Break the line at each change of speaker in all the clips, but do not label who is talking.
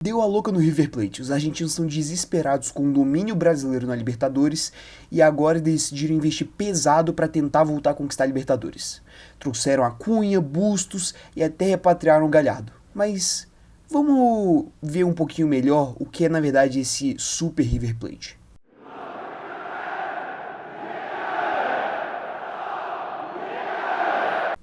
Deu a louca no River Plate. Os argentinos estão desesperados com o domínio brasileiro na Libertadores e agora decidiram investir pesado para tentar voltar a conquistar a Libertadores. Trouxeram Acuña, Bustos e até repatriaram o Galhardo. Mas vamos ver um pouquinho melhor o que é na verdade esse Super River Plate.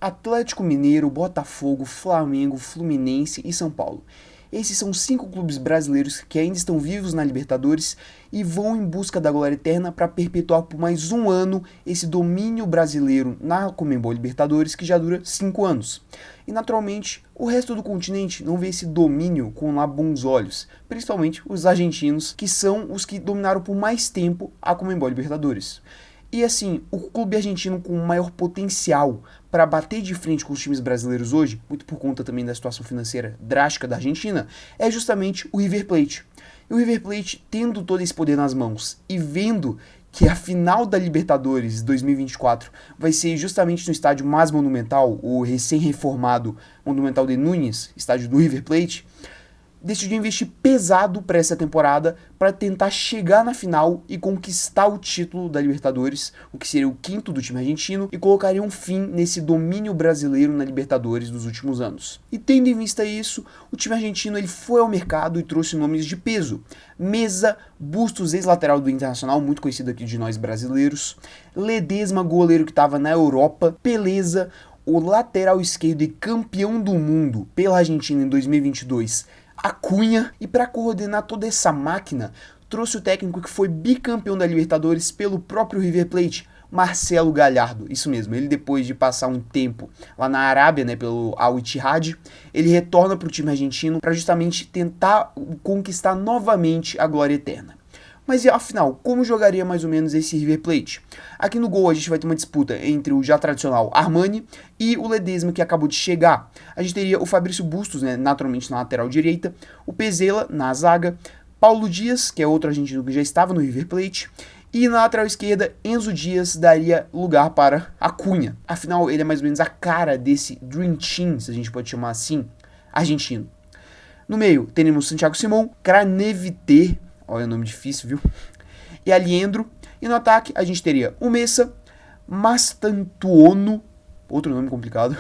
Atlético Mineiro, Botafogo, Flamengo, Fluminense e São Paulo. Esses são 5 clubes brasileiros que ainda estão vivos na Libertadores e vão em busca da glória eterna para perpetuar por mais um ano esse domínio brasileiro na Conmebol Libertadores que já dura 5 anos. E naturalmente, o resto do continente não vê esse domínio com lá bons olhos, principalmente os argentinos, que são os que dominaram por mais tempo a Conmebol Libertadores. E assim, o clube argentino com maior potencial para bater de frente com os times brasileiros hoje, muito por conta também da situação financeira drástica da Argentina, é justamente o River Plate. E o River Plate, tendo todo esse poder nas mãos e vendo que a final da Libertadores 2024 vai ser justamente no estádio mais monumental, o recém-reformado Monumental de Núñez, estádio do River Plate, decidiu investir pesado para essa temporada para tentar chegar na final e conquistar o título da Libertadores, o que seria o 5º do time argentino, e colocaria um fim nesse domínio brasileiro na Libertadores dos últimos anos. E tendo em vista isso, o time argentino ele foi ao mercado e trouxe nomes de peso. Mesa, Bustos, ex-lateral do Internacional, muito conhecido aqui de nós brasileiros, Ledesma, goleiro que estava na Europa, Peleza, o lateral esquerdo e campeão do mundo pela Argentina em 2022, Acuña, e para coordenar toda essa máquina, trouxe o técnico que foi bicampeão da Libertadores pelo próprio River Plate, Marcelo Gallardo. Isso mesmo, ele depois de passar um tempo lá na Arábia, pelo Al Ittihad, ele retorna para o time argentino para justamente tentar conquistar novamente a glória eterna. Mas afinal, como jogaria mais ou menos esse River Plate? Aqui no gol a gente vai ter uma disputa entre o já tradicional Armani e o Ledesma, que acabou de chegar. A gente teria o Fabrício Bustos, naturalmente na lateral direita, o Pezzella na zaga, Paulo Dias, que é outro argentino que já estava no River Plate, e na lateral esquerda, Enzo Dias daria lugar para Acuña. Afinal, ele é mais ou menos a cara desse Dream Team, se a gente pode chamar assim, argentino. No meio, teremos Santiago Simón, Craneviter, olha o nome difícil, viu? E Aliendro. E no ataque a gente teria o Messa, Mastantuono, outro nome complicado.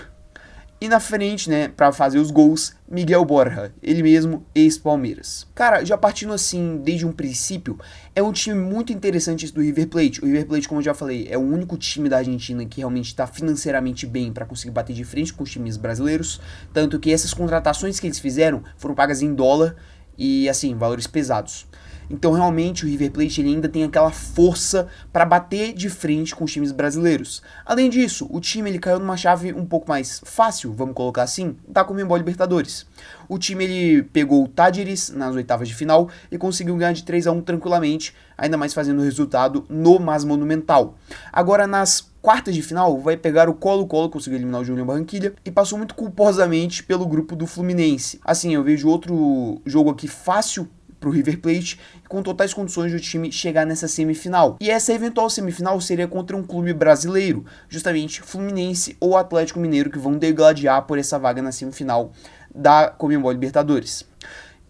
E na frente, pra fazer os gols, Miguel Borja, ele mesmo, ex-Palmeiras. Cara, já partindo assim, desde um princípio, é um time muito interessante esse do River Plate. O River Plate, como eu já falei, é o único time da Argentina que realmente está financeiramente bem para conseguir bater de frente com os times brasileiros. Tanto que essas contratações que eles fizeram foram pagas em dólar e, assim, valores pesados. Então, realmente, o River Plate ele ainda tem aquela força para bater de frente com os times brasileiros. Além disso, o time ele caiu numa chave um pouco mais fácil, vamos colocar assim, da Conmebol Libertadores. O time ele pegou o Talleres nas oitavas de final e conseguiu ganhar de 3-1 tranquilamente, ainda mais fazendo o resultado no mais monumental. Agora, nas quartas de final, vai pegar o Colo-Colo, conseguiu eliminar o Júnior Barranquilla e passou muito culposamente pelo grupo do Fluminense. Assim, eu vejo outro jogo aqui fácil pro River Plate, com totais condições do time chegar nessa semifinal. E essa eventual semifinal seria contra um clube brasileiro, justamente Fluminense ou Atlético Mineiro, que vão degladiar por essa vaga na semifinal da Conmebol Libertadores.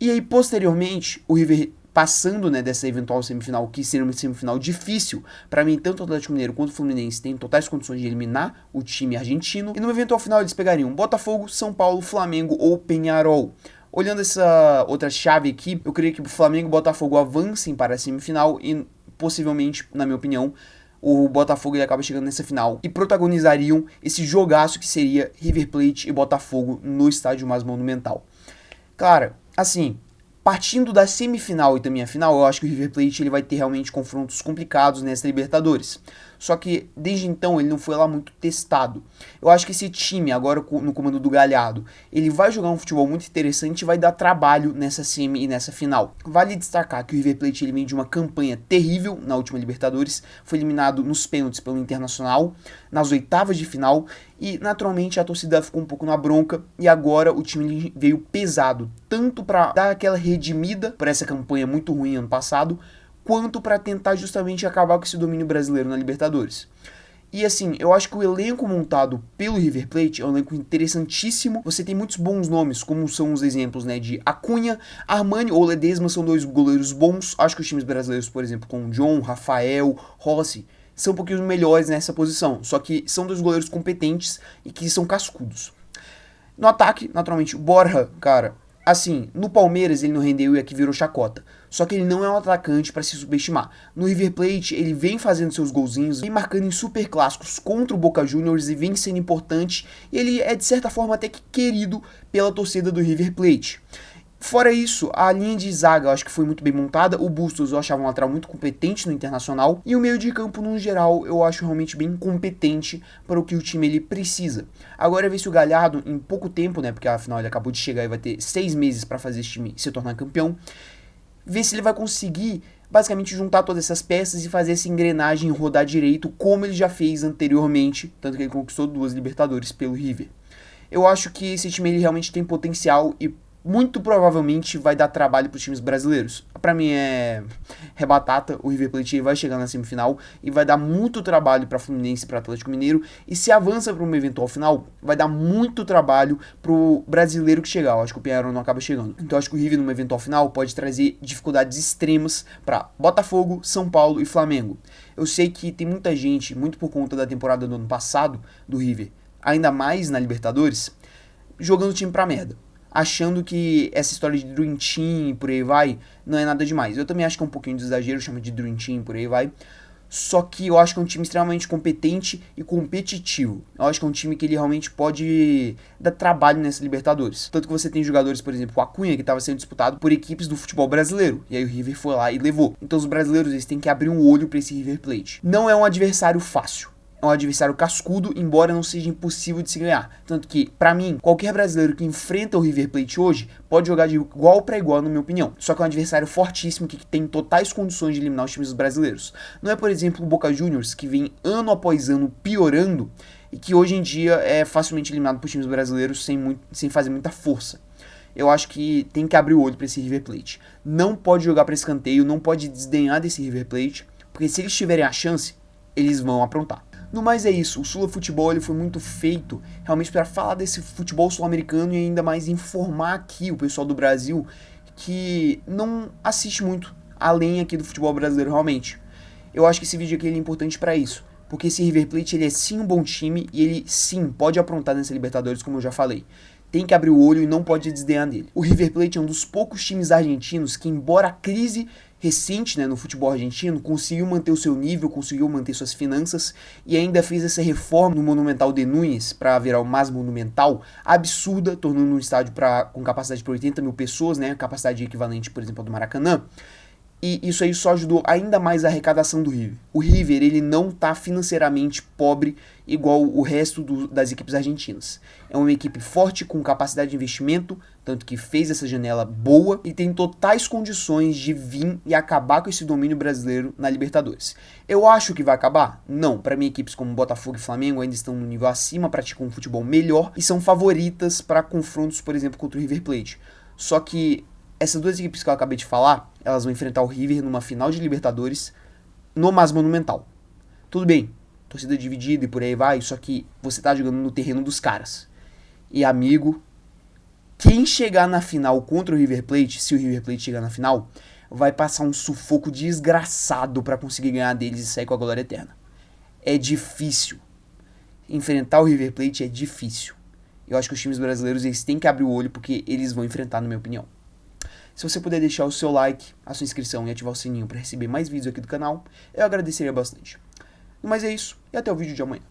E aí, posteriormente, o River passando dessa eventual semifinal, que seria uma semifinal difícil, para mim, tanto o Atlético Mineiro quanto o Fluminense têm totais condições de eliminar o time argentino. E no eventual final eles pegariam Botafogo, São Paulo, Flamengo ou Peñarol. Olhando essa outra chave aqui, eu creio que o Flamengo e o Botafogo avancem para a semifinal e possivelmente, na minha opinião, o Botafogo ele acaba chegando nessa final e protagonizariam esse jogaço que seria River Plate e Botafogo no estádio mais monumental. Cara, assim, partindo da semifinal e também a final, eu acho que o River Plate ele vai ter realmente confrontos complicados nessa Libertadores. Só que desde então ele não foi lá muito testado. Eu acho que esse time, agora no comando do Galhardo, ele vai jogar um futebol muito interessante e vai dar trabalho nessa semi e nessa final. Vale destacar que o River Plate ele vem de uma campanha terrível na última Libertadores, foi eliminado nos pênaltis pelo Internacional, nas oitavas de final, e naturalmente a torcida ficou um pouco na bronca, e agora o time veio pesado, tanto para dar aquela redimida por essa campanha muito ruim ano passado, quanto para tentar justamente acabar com esse domínio brasileiro na Libertadores. E assim, eu acho que o elenco montado pelo River Plate é um elenco interessantíssimo. Você tem muitos bons nomes, como são os exemplos, né, de Acunha, Armani ou Ledesma, são dois goleiros bons. Acho que os times brasileiros, por exemplo, com John, Rafael, Rossi, são um pouquinho melhores nessa posição. Só que são dois goleiros competentes e que são cascudos. No ataque, naturalmente, o Borja, cara, assim, no Palmeiras ele não rendeu e aqui virou chacota. Só que ele não é um atacante para se subestimar. No River Plate ele vem fazendo seus golzinhos, vem marcando em super clássicos contra o Boca Juniors e vem sendo importante. E ele é de certa forma até que querido pela torcida do River Plate. Fora isso, a linha de zaga eu acho que foi muito bem montada, o Bustos eu achava um lateral muito competente no Internacional, e o meio de campo no geral eu acho realmente bem competente para o que o time ele precisa. Agora é ver se o Galhardo, em pouco tempo, né, porque afinal ele acabou de chegar e vai ter 6 meses para fazer esse time se tornar campeão, ver se ele vai conseguir basicamente juntar todas essas peças e fazer essa engrenagem rodar direito, como ele já fez anteriormente, tanto que ele conquistou 2 Libertadores pelo River. Eu acho que esse time ele realmente tem potencial e muito provavelmente vai dar trabalho para os times brasileiros. Para mim é batata, o River Plate vai chegar na semifinal e vai dar muito trabalho para Fluminense e para Atlético Mineiro, e se avança para uma eventual final, vai dar muito trabalho pro brasileiro que chegar. Eu acho que o Peñarol não acaba chegando. Então eu acho que o River numa eventual final pode trazer dificuldades extremas para Botafogo, São Paulo e Flamengo. Eu sei que tem muita gente, muito por conta da temporada do ano passado do River, ainda mais na Libertadores, jogando o time pra merda, achando que essa história de Dream Team e por aí vai, não é nada demais. Eu também acho que é um pouquinho de exagero, chama de Dream Team e por aí vai. Só que eu acho que é um time extremamente competente e competitivo. Eu acho que é um time que ele realmente pode dar trabalho nessa Libertadores. Tanto que você tem jogadores, por exemplo, o Acunha, que estava sendo disputado por equipes do futebol brasileiro. E aí o River foi lá e levou. Então os brasileiros eles têm que abrir um olho para esse River Plate. Não é um adversário fácil. É um adversário cascudo, embora não seja impossível de se ganhar. Tanto que, pra mim, qualquer brasileiro que enfrenta o River Plate hoje pode jogar de igual para igual, na minha opinião. Só que é um adversário fortíssimo que tem totais condições de eliminar os times brasileiros. Não é, por exemplo, o Boca Juniors, que vem ano após ano piorando e que hoje em dia é facilmente eliminado por times brasileiros sem fazer muita força. Eu acho que tem que abrir o olho para esse River Plate. Não pode jogar para escanteio, não pode desdenhar desse River Plate, porque se eles tiverem a chance, eles vão aprontar. No mais é isso, o Sula Futebol ele foi muito feito realmente para falar desse futebol sul-americano e ainda mais informar aqui o pessoal do Brasil que não assiste muito além aqui do futebol brasileiro realmente. Eu acho que esse vídeo aqui ele é importante para isso, porque esse River Plate ele é sim um bom time e ele sim pode aprontar nessa Libertadores, como eu já falei. Tem que abrir o olho e não pode desdenhar dele. O River Plate é um dos poucos times argentinos que, embora a crise recente, né, no futebol argentino, conseguiu manter o seu nível, conseguiu manter suas finanças e ainda fez essa reforma no Monumental de Núñez para virar o mais monumental, absurda, tornando um estádio com capacidade para 80 mil pessoas, né, capacidade equivalente, por exemplo, ao do Maracanã. E isso aí só ajudou ainda mais a arrecadação do River. O River, ele não tá financeiramente pobre igual o resto das equipes argentinas. É uma equipe forte, com capacidade de investimento, tanto que fez essa janela boa e tem totais condições de vir e acabar com esse domínio brasileiro na Libertadores. Eu acho que vai acabar? Não. Para mim, equipes como Botafogo e Flamengo ainda estão no nível acima, praticam um futebol melhor e são favoritas para confrontos, por exemplo, contra o River Plate. Só que essas duas equipes que eu acabei de falar, elas vão enfrentar o River numa final de Libertadores no mais monumental. Tudo bem, torcida dividida e por aí vai, só que você tá jogando no terreno dos caras. E amigo, quem chegar na final contra o River Plate, se o River Plate chegar na final, vai passar um sufoco desgraçado pra conseguir ganhar deles e sair com a glória eterna. É difícil. Enfrentar o River Plate é difícil. Eu acho que os times brasileiros eles têm que abrir o olho porque eles vão enfrentar, na minha opinião. Se você puder deixar o seu like, a sua inscrição e ativar o sininho para receber mais vídeos aqui do canal, eu agradeceria bastante. Mas é isso, e até o vídeo de amanhã.